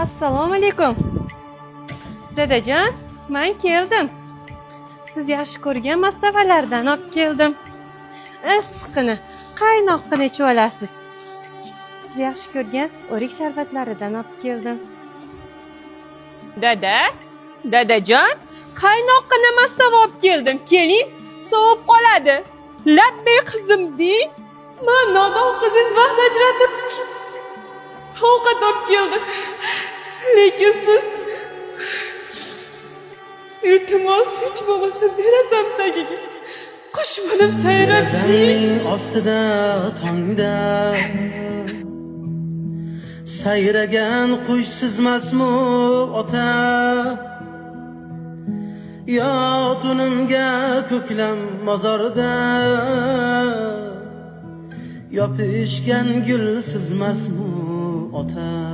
Assalomu alaykum. Dadajon, men keldim. Siz yaxshi ko'rgan mastafalardan olib keldim. Issiqini, qaynoqqina ichib olasiz. Siz yaxshi ko'rgan o'rik sharbatlaridan olib keldim. Dadajon, qaynoqqina mastava olib keldim. Keling, sovib qoladi. Labbay qizim deng. Men nodon qizingiz vaqt ajratib ovqat olib keldim. Lekin siz iltimos hech bo'lmasa derazam tagiga qush bo'lib sayrab keling. Ostida tongda sayragan qush sizmasmi ota? Yo tunimga ko'klam mozorda yopishgan gul sizmasmi ota?